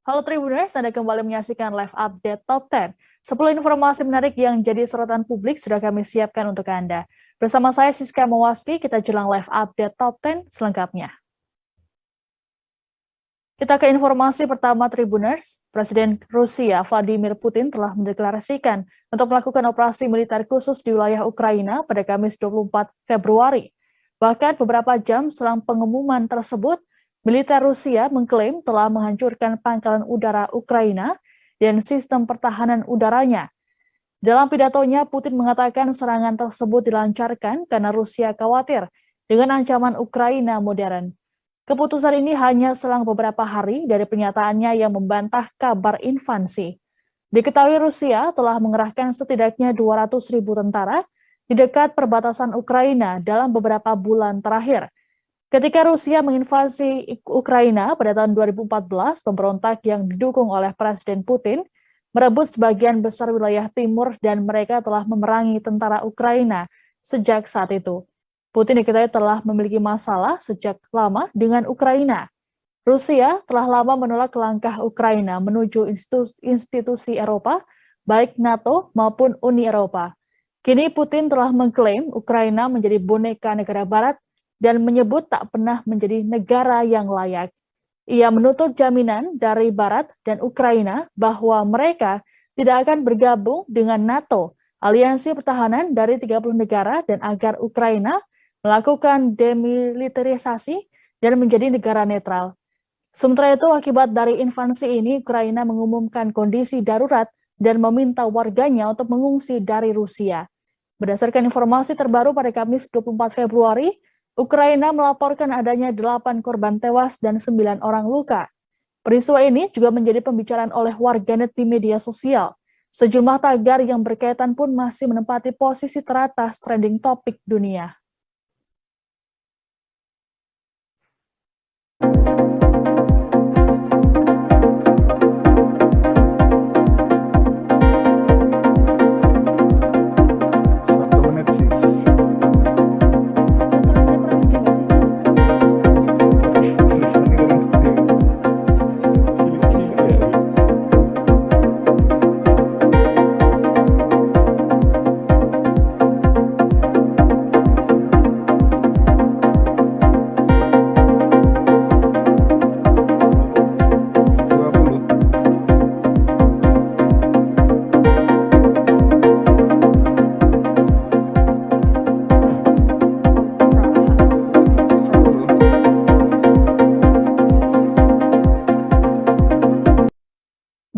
Halo Tribuners, Anda kembali menyaksikan live update Top 10. 10 informasi menarik yang jadi sorotan publik sudah kami siapkan untuk Anda. Bersama saya Siska Mawaski, kita jelang live update Top 10 selengkapnya. Kita ke informasi pertama Tribuners. Presiden Rusia Vladimir Putin telah mendeklarasikan untuk melakukan operasi militer khusus di wilayah Ukraina pada Kamis 24 Februari. Bahkan beberapa jam selang pengumuman tersebut, militer Rusia mengklaim telah menghancurkan pangkalan udara Ukraina dan sistem pertahanan udaranya. Dalam pidatonya, Putin mengatakan serangan tersebut dilancarkan karena Rusia khawatir dengan ancaman Ukraina modern. Keputusan ini hanya selang beberapa hari dari pernyataannya yang membantah kabar invasi. Diketahui Rusia telah mengerahkan setidaknya 200.000 tentara di dekat perbatasan Ukraina dalam beberapa bulan terakhir. Ketika Rusia menginvasi Ukraina pada tahun 2014, pemberontak yang didukung oleh Presiden Putin merebut sebagian besar wilayah timur dan mereka telah memerangi tentara Ukraina sejak saat itu. Putin diketahui telah memiliki masalah sejak lama dengan Ukraina. Rusia telah lama menolak langkah Ukraina menuju institusi Eropa, baik NATO maupun Uni Eropa. Kini Putin telah mengklaim Ukraina menjadi boneka negara Barat dan menyebut tak pernah menjadi negara yang layak. Ia menuntut jaminan dari Barat dan Ukraina bahwa mereka tidak akan bergabung dengan NATO, aliansi pertahanan dari 30 negara, dan agar Ukraina melakukan demilitarisasi dan menjadi negara netral. Sementara itu, akibat dari invasi ini, Ukraina mengumumkan kondisi darurat dan meminta warganya untuk mengungsi dari Rusia. Berdasarkan informasi terbaru pada Kamis 24 Februari, Ukraina melaporkan adanya 8 korban tewas dan 9 orang luka. Peristiwa ini juga menjadi pembicaraan oleh warganet di media sosial. Sejumlah tagar yang berkaitan pun masih menempati posisi teratas trending topik dunia.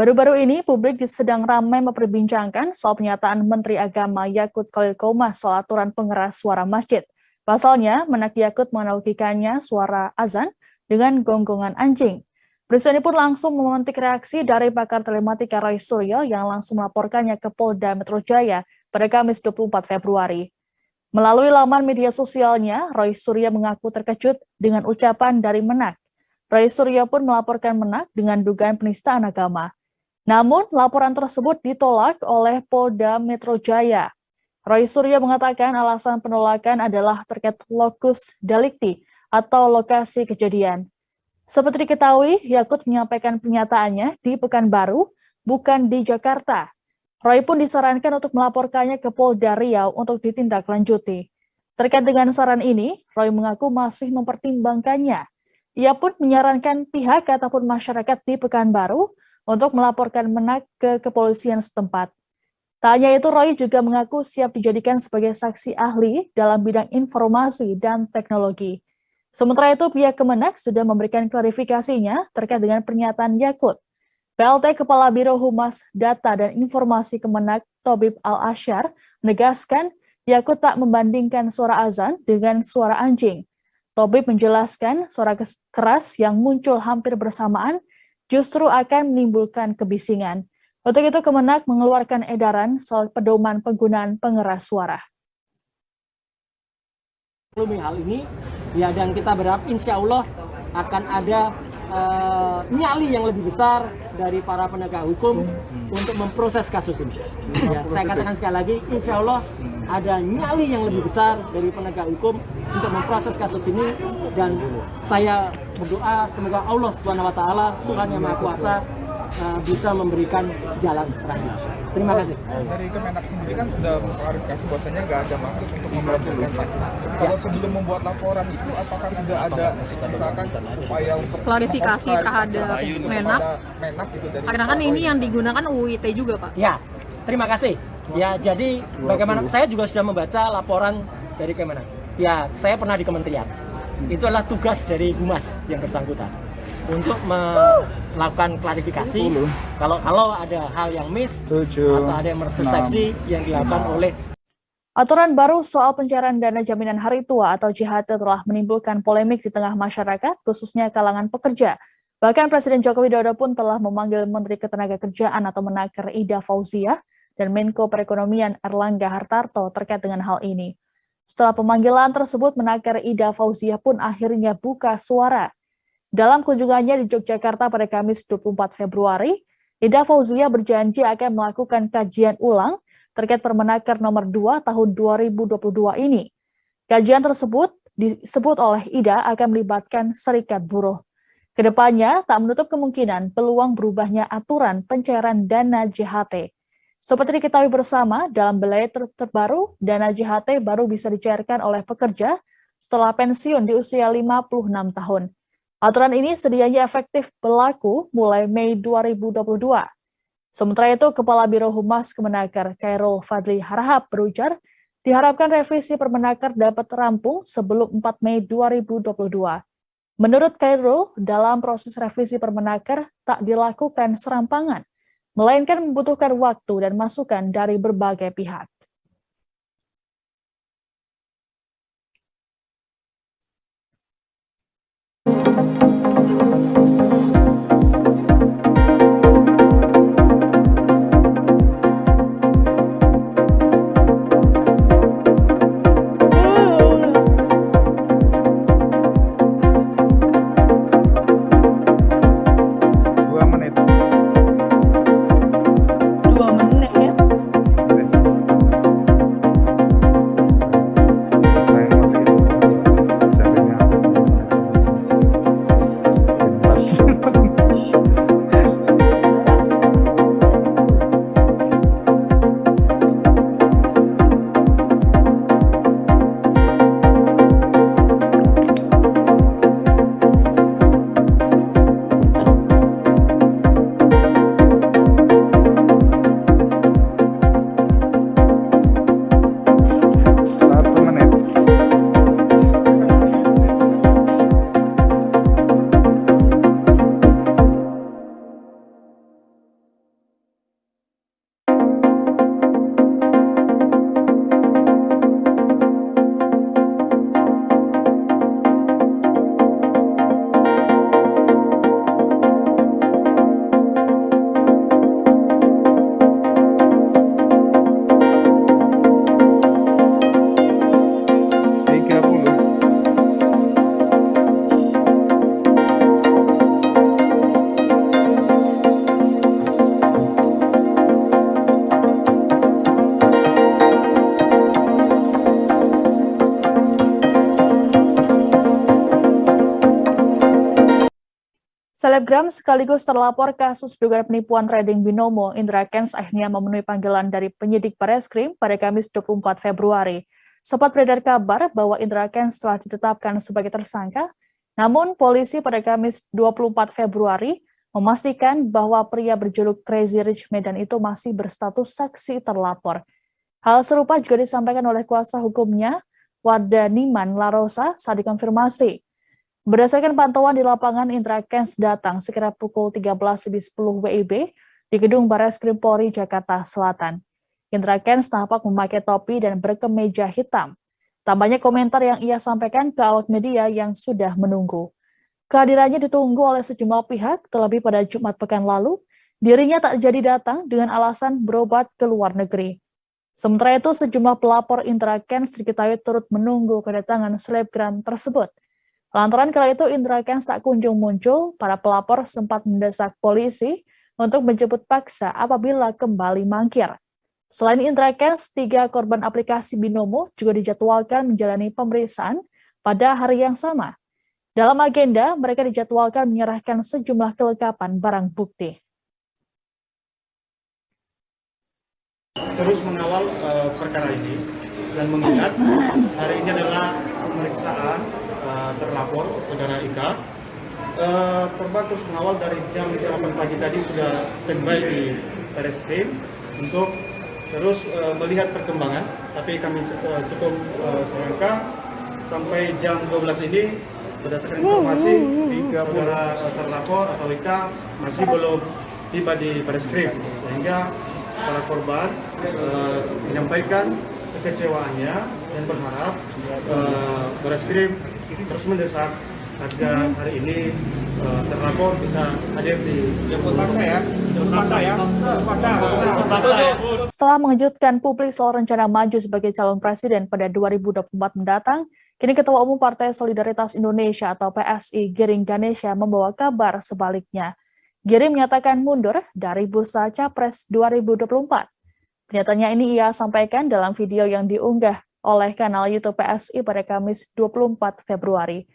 Baru-baru ini, publik sedang ramai memperbincangkan soal pernyataan Menteri Agama Yakut Khalil Qomas soal aturan pengeras suara masjid. Pasalnya, Menak Yakut menganalogikannya suara azan dengan gonggongan anjing. Peristiwa ini pun langsung memantik reaksi dari pakar telematika Roy Suryo yang langsung melaporkannya ke Polda Metro Jaya pada Kamis 24 Februari. Melalui laman media sosialnya, Roy Suryo mengaku terkejut dengan ucapan dari Menak. Roy Suryo pun melaporkan Menak dengan dugaan penistaan agama. Namun, laporan tersebut ditolak oleh Polda Metro Jaya. Roy Suryo mengatakan alasan penolakan adalah terkait lokus delikti atau lokasi kejadian. Seperti diketahui, Yakut menyampaikan pernyataannya di Pekanbaru, bukan di Jakarta. Roy pun disarankan untuk melaporkannya ke Polda Riau untuk ditindaklanjuti. Terkait dengan saran ini, Roy mengaku masih mempertimbangkannya. Ia pun menyarankan pihak ataupun masyarakat di Pekanbaru untuk melaporkan Menak ke kepolisian setempat. Tak hanya itu, Roy juga mengaku siap dijadikan sebagai saksi ahli dalam bidang informasi dan teknologi. Sementara itu, pihak Kemenak sudah memberikan klarifikasinya terkait dengan pernyataan Yakut. PLT Kepala Biro Humas Data dan Informasi Kemenak Tobib Al-Asyar menegaskan Yakut tak membandingkan suara azan dengan suara anjing. Tobib menjelaskan suara keras yang muncul hampir bersamaan justru akan menimbulkan kebisingan. Untuk itu, Kemenak mengeluarkan edaran soal pedoman penggunaan pengeras suara. Hal ini, ya, dan kita berharap insya Allah akan ada nyali yang lebih besar dari para penegak hukum untuk memproses kasus ini. Ya, saya katakan sekali lagi, insya Allah ada nyali yang lebih besar dari penegak hukum untuk memproses kasus ini, dan saya berdoa semoga Allah Subhanahu wa Ta'ala, Tuhan yang Maha Kuasa, bisa memberikan jalan terakhir. Terima kasih. Dari Kemenak sendiri kan sudah mengklarifikasi bahwasanya nggak ada maksud untuk memblokir kontak. Kalau sebelum membuat laporan itu, apakah sudah ada misalkan upaya untuk klarifikasi terhadap Menak gitu dari karena kan ini yang digunakan UU ITE juga, Pak. Ya, terima kasih. Ya, jadi bagaimana saya juga sudah membaca laporan dari Kemenak. Ya, saya pernah di kementerian. Itu adalah tugas dari Humas yang bersangkutan untuk melakukan klarifikasi kalau ada hal yang miss atau ada yang persepsi yang dilakukan oleh. Aturan baru soal pencairan dana jaminan hari tua atau JHT telah menimbulkan polemik di tengah masyarakat, khususnya kalangan pekerja. Bahkan Presiden Joko Widodo pun telah memanggil Menteri Ketenagakerjaan atau Menaker Ida Fauziah dan Menko Perekonomian Erlangga Hartarto terkait dengan hal ini. Setelah pemanggilan tersebut, Menaker Ida Fauziah pun akhirnya buka suara. Dalam kunjungannya di Yogyakarta pada Kamis 24 Februari, Ida Fauziah berjanji akan melakukan kajian ulang terkait Permenaker nomor 2 tahun 2022 ini. Kajian tersebut disebut oleh Ida akan melibatkan serikat buruh. Kedepannya tak menutup kemungkinan peluang berubahnya aturan pencairan dana JHT. Seperti diketahui bersama, dalam belai terbaru, dana JHT baru bisa dicairkan oleh pekerja setelah pensiun di usia 56 tahun. Aturan ini sedianya efektif berlaku mulai Mei 2022. Sementara itu, Kepala Biro Humas Kemenaker Khairul Fadli Harahap berujar, diharapkan revisi Permenaker dapat rampung sebelum 4 Mei 2022. Menurut Khairul, dalam proses revisi Permenaker tak dilakukan serampangan, melainkan membutuhkan waktu dan masukan dari berbagai pihak. Selebgram sekaligus terlapor kasus dugaan penipuan trading binomo, Indra Kents akhirnya memenuhi panggilan dari penyidik Bareskrim pada Kamis 24 Februari. Sempat beredar kabar bahwa Indra Kents telah ditetapkan sebagai tersangka, namun polisi pada Kamis 24 Februari memastikan bahwa pria berjuluk Crazy Rich Medan itu masih berstatus saksi terlapor. Hal serupa juga disampaikan oleh kuasa hukumnya, Warda Niman Larosa, saat dikonfirmasi. Berdasarkan pantauan di lapangan, Indra Kents datang sekira pukul 13.10 WIB di gedung Bareskrim Polri Jakarta Selatan. Indra Kents tampak memakai topi dan berkemeja hitam. Tak banyak komentar yang ia sampaikan ke awak media yang sudah menunggu. Kehadirannya ditunggu oleh sejumlah pihak, terlebih pada Jumat pekan lalu, dirinya tak jadi datang dengan alasan berobat ke luar negeri. Sementara itu, sejumlah pelapor Indra Kents diketahui turut menunggu kedatangan selebgram tersebut. Lantaran kala itu Indra Kents tak kunjung muncul, para pelapor sempat mendesak polisi untuk menjemput paksa apabila kembali mangkir. Selain Indra Kents, 3 korban aplikasi binomo juga dijadwalkan menjalani pemeriksaan pada hari yang sama. Dalam agenda, mereka dijadwalkan menyerahkan sejumlah kelengkapan barang bukti. terus mengawal perkara ini dan mengingat hari ini adalah pemeriksaan terlapor saudara Ika. Korban terus mengawal dari jam 8 pagi tadi sudah standby di Barreskrim untuk terus melihat perkembangan, tapi kami cukup sayangkan sampai jam 12 ini berdasarkan informasi saudara terlapor atau Ika masih belum tiba di Barreskrim, sehingga para korban menyampaikan kekecewaannya dan berharap Barreskrim terus mendesak agar hari ini terlapor bisa hadir di Setelah mengejutkan publik soal rencana maju sebagai calon presiden pada 2024 mendatang, kini Ketua Umum Partai Solidaritas Indonesia atau PSI Giring Ganesha membawa kabar sebaliknya. Giring menyatakan mundur dari bursa Capres 2024. Pernyataannya ini ia sampaikan dalam video yang diunggah oleh kanal YouTube PSI pada Kamis 24 Februari.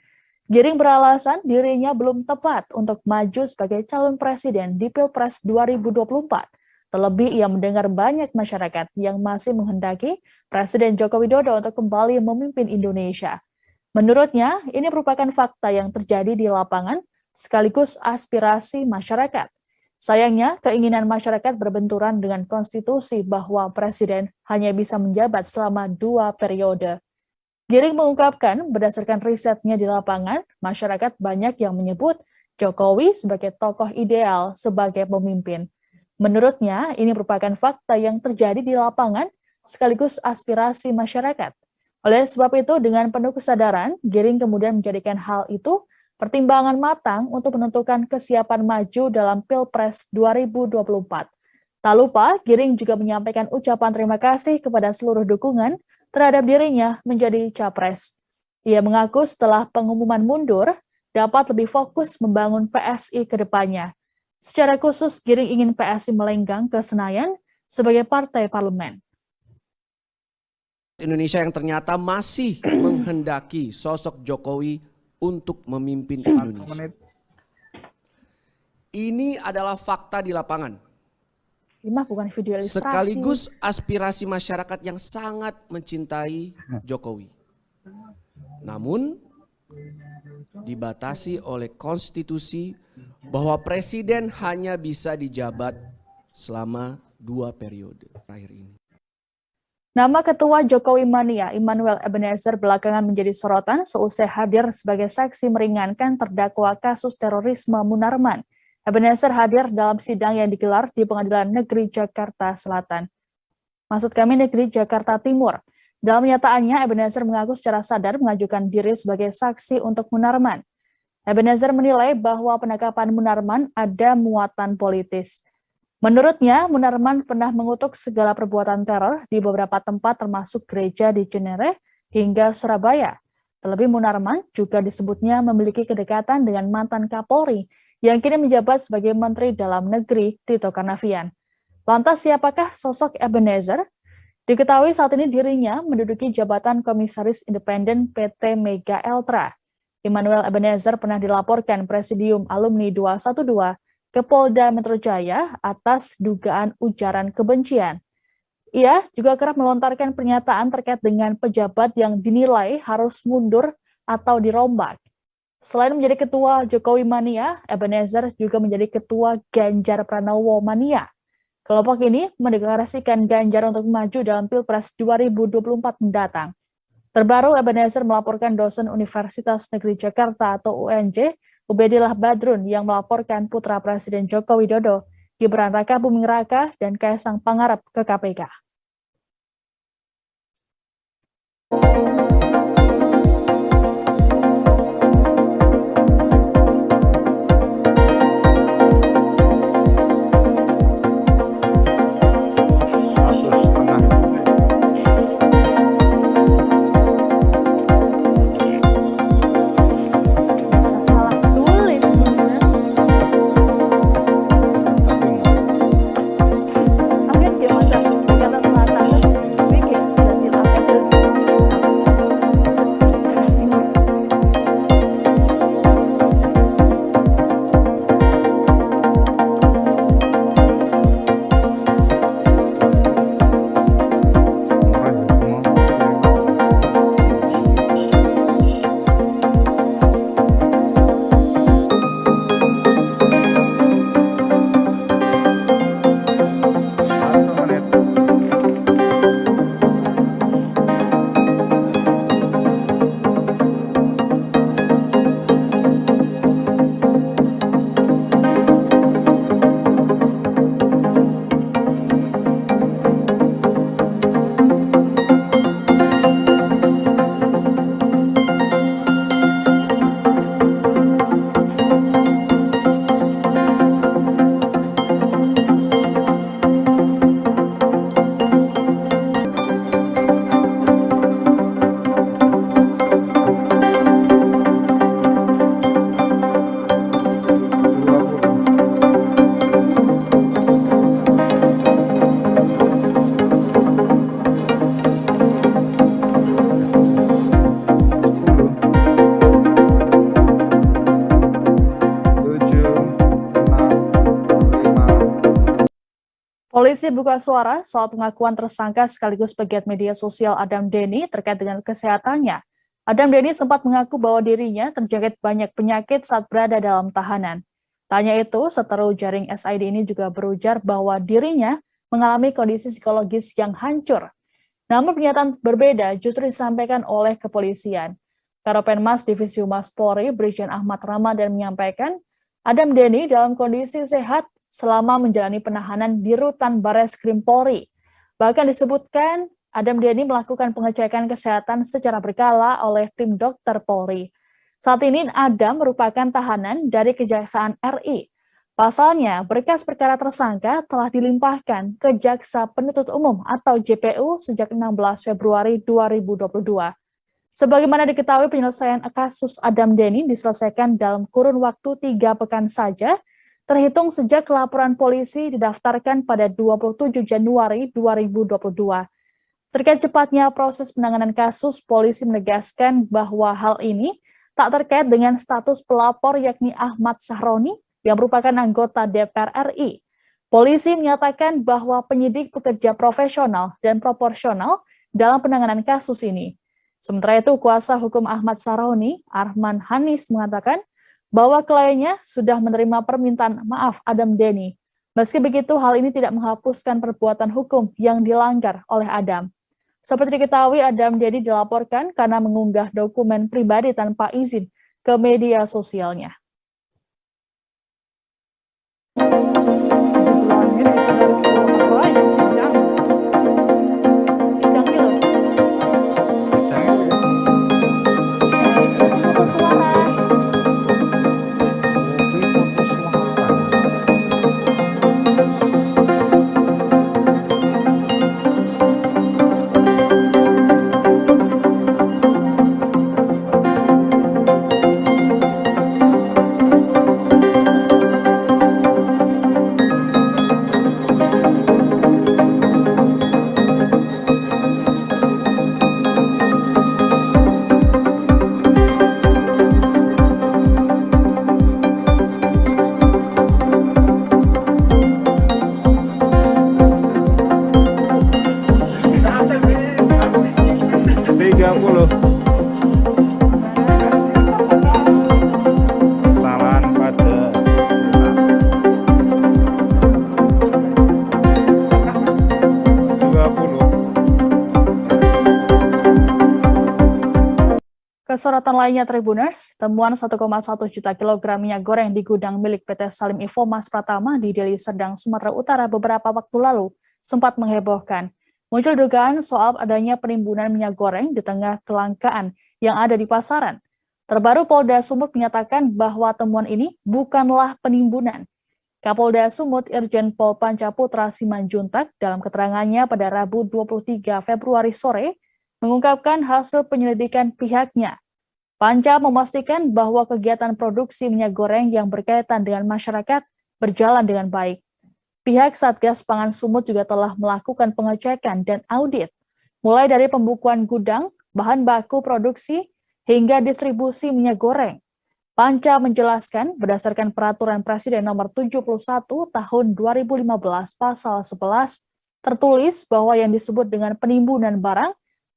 Giring beralasan dirinya belum tepat untuk maju sebagai calon presiden di Pilpres 2024. Terlebih ia mendengar banyak masyarakat yang masih menghendaki Presiden Joko Widodo untuk kembali memimpin Indonesia. Menurutnya, ini merupakan fakta yang terjadi di lapangan sekaligus aspirasi masyarakat. Sayangnya, keinginan masyarakat berbenturan dengan konstitusi bahwa presiden hanya bisa menjabat selama 2 periode. Giring mengungkapkan berdasarkan risetnya di lapangan, masyarakat banyak yang menyebut Jokowi sebagai tokoh ideal sebagai pemimpin. Menurutnya, ini merupakan fakta yang terjadi di lapangan sekaligus aspirasi masyarakat. Oleh sebab itu, dengan penuh kesadaran, Giring kemudian menjadikan hal itu pertimbangan matang untuk menentukan kesiapan maju dalam Pilpres 2024. Tak lupa, Giring juga menyampaikan ucapan terima kasih kepada seluruh dukungan terhadap dirinya menjadi capres. Ia mengaku setelah pengumuman mundur, dapat lebih fokus membangun PSI ke depannya. Secara khusus, Giring ingin PSI melenggang ke Senayan sebagai partai parlemen. Indonesia yang ternyata masih menghendaki sosok Jokowi untuk memimpin Indonesia. Ini adalah fakta di lapangan. Bukan video ilustrasi. Sekaligus aspirasi masyarakat yang sangat mencintai Jokowi. Namun dibatasi oleh konstitusi bahwa presiden hanya bisa dijabat selama 2 periode terakhir ini. Nama Ketua Jokowi Mania, Immanuel Ebenezer, belakangan menjadi sorotan seusai hadir sebagai saksi meringankan terdakwa kasus terorisme Munarman. Ebenezer hadir dalam sidang yang digelar di Pengadilan Negeri Jakarta Selatan. Maksud kami Negeri Jakarta Timur. Dalam pernyataannya, Ebenezer mengaku secara sadar mengajukan diri sebagai saksi untuk Munarman. Ebenezer menilai bahwa penangkapan Munarman ada muatan politis. Menurutnya, Munarman pernah mengutuk segala perbuatan teror di beberapa tempat termasuk gereja di Cinere hingga Surabaya. Terlebih Munarman juga disebutnya memiliki kedekatan dengan mantan Kapolri yang kini menjabat sebagai Menteri Dalam Negeri Tito Karnavian. Lantas siapakah sosok Ebenezer? Diketahui saat ini dirinya menduduki jabatan Komisaris Independen PT Mega Eltra. Immanuel Ebenezer pernah dilaporkan Presidium Alumni 212 ke Polda Metro Jaya atas dugaan ujaran kebencian. Ia juga kerap melontarkan pernyataan terkait dengan pejabat yang dinilai harus mundur atau dirombak. Selain menjadi ketua Jokowi Mania, Ebenezer juga menjadi ketua Ganjar Pranowo Mania. Kelompok ini mendeklarasikan Ganjar untuk maju dalam Pilpres 2024 mendatang. Terbaru, Ebenezer melaporkan dosen Universitas Negeri Jakarta atau UNJ, Ubedillah Badrun, yang melaporkan putra Presiden Joko Widodo, Gibran Raka Buming Raka, dan Kaisang Pangarep ke KPK. Jakarta Polisi buka suara soal pengakuan tersangka sekaligus pegiat media sosial Adam Denny terkait dengan kesehatannya. Adam Denny sempat mengaku bahwa dirinya terjangkit banyak penyakit saat berada dalam tahanan. Tanya itu, seteru jaring SID ini juga berujar bahwa dirinya mengalami kondisi psikologis yang hancur. Namun pernyataan berbeda justru disampaikan oleh kepolisian. Karopenmas Divisi Humas Polri, Brigjen Ahmad Ramadan menyampaikan, Adam Denny dalam kondisi sehat selama menjalani penahanan di Rutan Bareskrim Polri. Bahkan disebutkan Adam Denny melakukan pengecekan kesehatan secara berkala oleh tim dokter Polri. Saat ini Adam merupakan tahanan dari Kejaksaan RI. Pasalnya, berkas perkara tersangka telah dilimpahkan ke Jaksa Penuntut Umum atau JPU sejak 16 Februari 2022. Sebagaimana diketahui, penyelesaian kasus Adam Denny diselesaikan dalam kurun waktu 3 pekan saja, terhitung sejak laporan polisi didaftarkan pada 27 Januari 2022. Terkait cepatnya proses penanganan kasus, polisi menegaskan bahwa hal ini tak terkait dengan status pelapor yakni Ahmad Sahroni yang merupakan anggota DPR RI. Polisi menyatakan bahwa penyidik bekerja profesional dan proporsional dalam penanganan kasus ini. Sementara itu, kuasa hukum Ahmad Sahroni, Arman Hanis, mengatakan bahwa kliennya sudah menerima permintaan maaf Adam Denny. Meski begitu, hal ini tidak menghapuskan perbuatan hukum yang dilanggar oleh Adam. Seperti diketahui, Adam Denny dilaporkan karena mengunggah dokumen pribadi tanpa izin ke media sosialnya. Kesorotan lainnya Tribuners, temuan 1,1 juta kilogram minyak goreng di gudang milik PT Salim Infomas Pratama di Deli Serdang, Sumatera Utara beberapa waktu lalu sempat menghebohkan. Muncul dugaan soal adanya penimbunan minyak goreng di tengah kelangkaan yang ada di pasaran. Terbaru Polda Sumut menyatakan bahwa temuan ini bukanlah penimbunan. Kapolda Sumut Irjen Pol Pancaputra Simanjuntak dalam keterangannya pada Rabu 23 Februari sore mengungkapkan hasil penyelidikan pihaknya. Panca memastikan bahwa kegiatan produksi minyak goreng yang berkaitan dengan masyarakat berjalan dengan baik. Pihak Satgas Pangan Sumut juga telah melakukan pengecekan dan audit, mulai dari pembukuan gudang, bahan baku produksi, hingga distribusi minyak goreng. Panca menjelaskan berdasarkan Peraturan Presiden Nomor 71 Tahun 2015 Pasal 11, tertulis bahwa yang disebut dengan penimbunan barang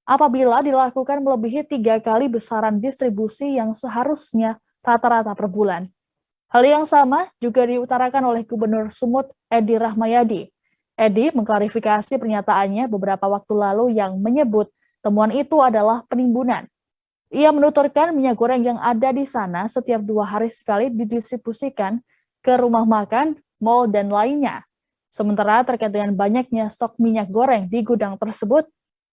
apabila dilakukan melebihi 3 kali besaran distribusi yang seharusnya rata-rata per bulan. Hal yang sama juga diutarakan oleh Gubernur Sumut Edi Rahmayadi. Edi mengklarifikasi pernyataannya beberapa waktu lalu yang menyebut temuan itu adalah penimbunan. Ia menuturkan minyak goreng yang ada di sana setiap 2 hari sekali didistribusikan ke rumah makan, mal, dan lainnya. Sementara terkait dengan banyaknya stok minyak goreng di gudang tersebut,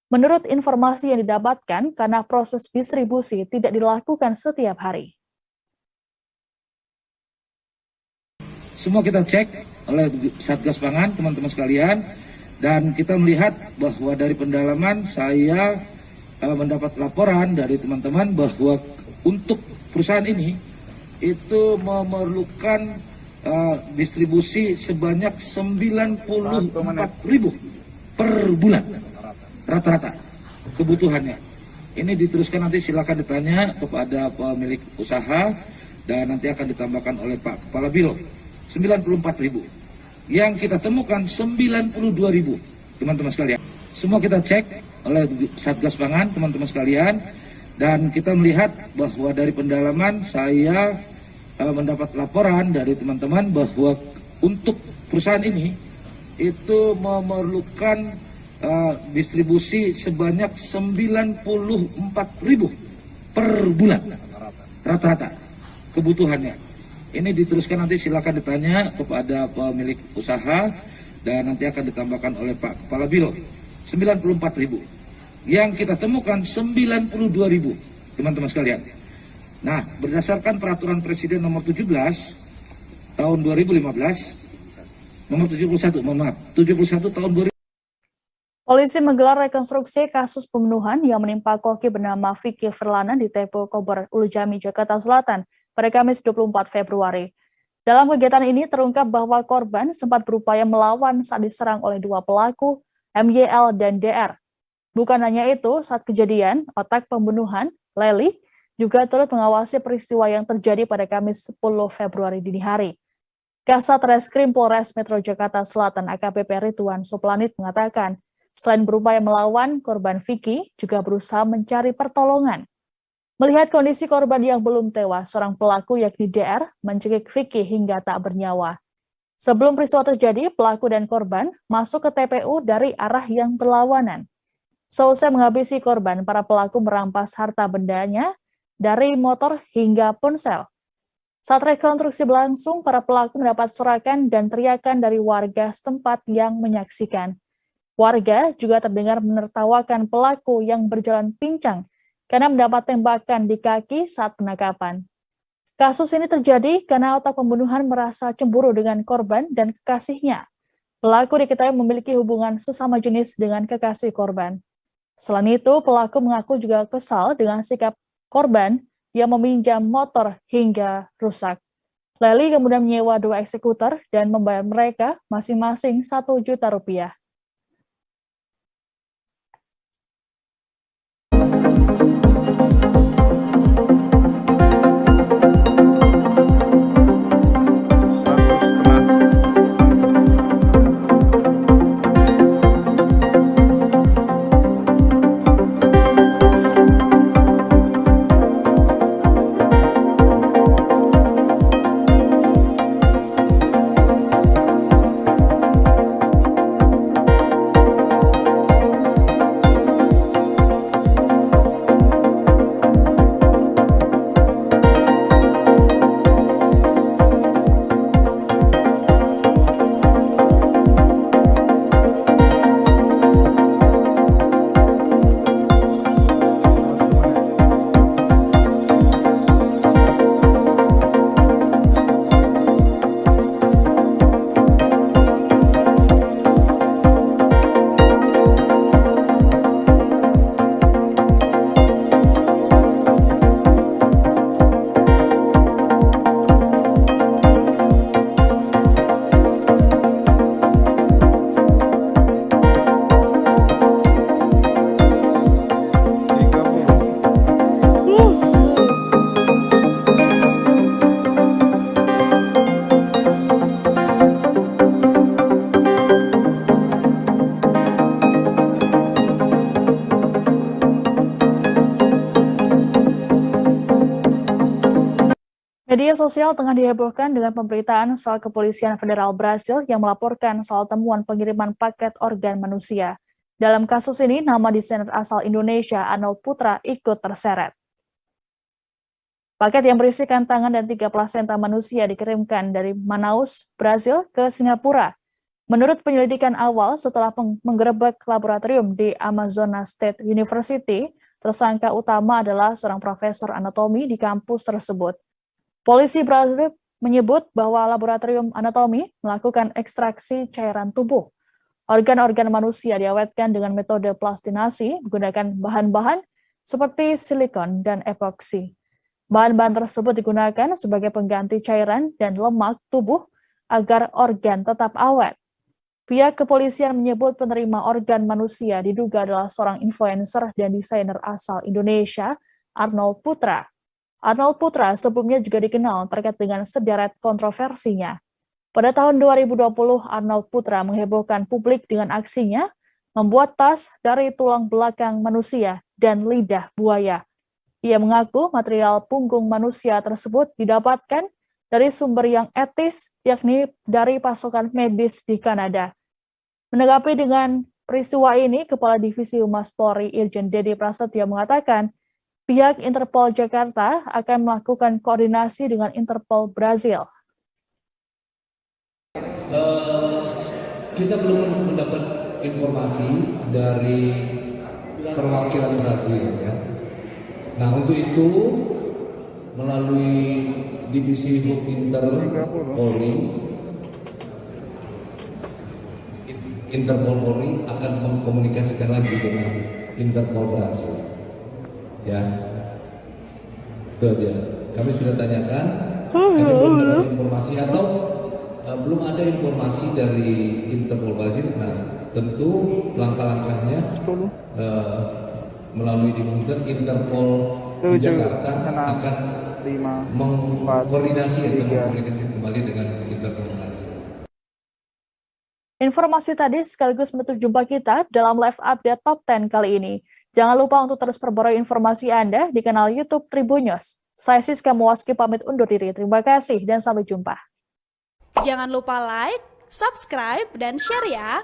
menurut informasi yang didapatkan, karena proses distribusi tidak dilakukan setiap hari. Semua kita cek oleh Satgas Pangan, teman-teman sekalian, dan kita melihat bahwa dari pendalaman saya mendapat laporan dari teman-teman bahwa untuk perusahaan ini itu memerlukan distribusi sebanyak 94.000 per bulan. Rata-rata kebutuhannya. Ini diteruskan, nanti silakan ditanya kepada pemilik usaha dan nanti akan ditambahkan oleh Pak Kepala Biro. 94.000. yang kita temukan 92.000, teman-teman sekalian. Semua kita cek oleh Satgas Pangan, teman-teman sekalian, dan kita melihat bahwa dari pendalaman saya mendapat laporan dari teman-teman bahwa untuk perusahaan ini itu memerlukan distribusi sebanyak 94.000 per bulan rata-rata kebutuhannya. Ini diteruskan, nanti silakan ditanya kepada pemilik usaha dan nanti akan ditambahkan oleh Pak Kepala Biro. 94.000. Yang kita temukan 92.000, teman-teman sekalian. Nah, berdasarkan peraturan Presiden nomor 17 tahun 2015, nomor 71, mohon maaf, 71 tahun 2015. Polisi menggelar rekonstruksi kasus pembunuhan yang menimpa koki bernama Vicky Firlana di Tepo Kober, Ulu Jami, Jakarta Selatan pada Kamis 24 Februari. Dalam kegiatan ini terungkap bahwa korban sempat berupaya melawan saat diserang oleh dua pelaku, MYL dan DR. Bukan hanya itu, saat kejadian, otak pembunuhan, Leli, juga turut mengawasi peristiwa yang terjadi pada Kamis 10 Februari dini hari. Kasat Reskrim Polres Metro Jakarta Selatan AKBP Rituan Suplanit mengatakan, selain berupaya melawan, korban Vicky juga berusaha mencari pertolongan. Melihat kondisi korban yang belum tewas, seorang pelaku yakni DR mencekik Vicky hingga tak bernyawa. Sebelum peristiwa terjadi, pelaku dan korban masuk ke TPU dari arah yang berlawanan. Seusai menghabisi korban, para pelaku merampas harta bendanya dari motor hingga ponsel. Saat rekonstruksi berlangsung, para pelaku mendapat sorakan dan teriakan dari warga setempat yang menyaksikan. Warga juga terdengar menertawakan pelaku yang berjalan pincang karena mendapat tembakan di kaki saat penangkapan. Kasus ini terjadi karena otak pembunuhan merasa cemburu dengan korban dan kekasihnya. Pelaku diketahui memiliki hubungan sesama jenis dengan kekasih korban. Selain itu, pelaku mengaku juga kesal dengan sikap korban yang meminjam motor hingga rusak. Leli kemudian menyewa 2 eksekutor dan membayar mereka masing-masing 1 juta rupiah. Media sosial tengah dihebohkan dengan pemberitaan soal kepolisian federal Brasil yang melaporkan soal temuan pengiriman paket organ manusia. Dalam kasus ini, nama desainer asal Indonesia Arnold Putra ikut terseret. Paket yang berisikan tangan dan 3 plasenta manusia dikirimkan dari Manaus, Brasil ke Singapura. Menurut penyelidikan awal, setelah menggerebek laboratorium di Arizona State University, tersangka utama adalah seorang profesor anatomi di kampus tersebut. Polisi Brasil menyebut bahwa laboratorium anatomi melakukan ekstraksi cairan tubuh. Organ-organ manusia diawetkan dengan metode plastinasi menggunakan bahan-bahan seperti silikon dan epoksi. Bahan-bahan tersebut digunakan sebagai pengganti cairan dan lemak tubuh agar organ tetap awet. Pihak kepolisian menyebut penerima organ manusia diduga adalah seorang influencer dan desainer asal Indonesia, Arnold Putra. Arnold Putra sebelumnya juga dikenal terkait dengan sederet kontroversinya. Pada tahun 2020, Arnold Putra menghebohkan publik dengan aksinya membuat tas dari tulang belakang manusia dan lidah buaya. Ia mengaku material punggung manusia tersebut didapatkan dari sumber yang etis, yakni dari pasokan medis di Kanada. Menanggapi dengan peristiwa ini, Kepala Divisi Humas Polri Irjen Dedi Prasetyo mengatakan pihak Interpol Jakarta akan melakukan koordinasi dengan Interpol Brazil. Kita belum mendapat informasi dari perwakilan Brazil ya. Nah untuk itu melalui Divisi Hub Interpol Polri akan mengkomunikasikan lagi dengan Interpol Brazil. Ya, itu aja. Kami sudah tanyakan, kami belum dapat informasi atau belum ada informasi dari Interpol Brazil. Nah, tentu langkah-langkahnya melalui dimunculkan Interpol di Jakarta akan mengkoordinasi atau mengkomunikasi kembali dengan Interpol Brazil. Informasi tadi sekaligus menutup jumpa kita dalam live update Top 10 kali ini. Jangan lupa untuk terus perbarui informasi Anda di kanal YouTube Tribun News. Saya Siska Muwaski pamit undur diri. Terima kasih dan sampai jumpa. Jangan lupa like, subscribe, dan share ya.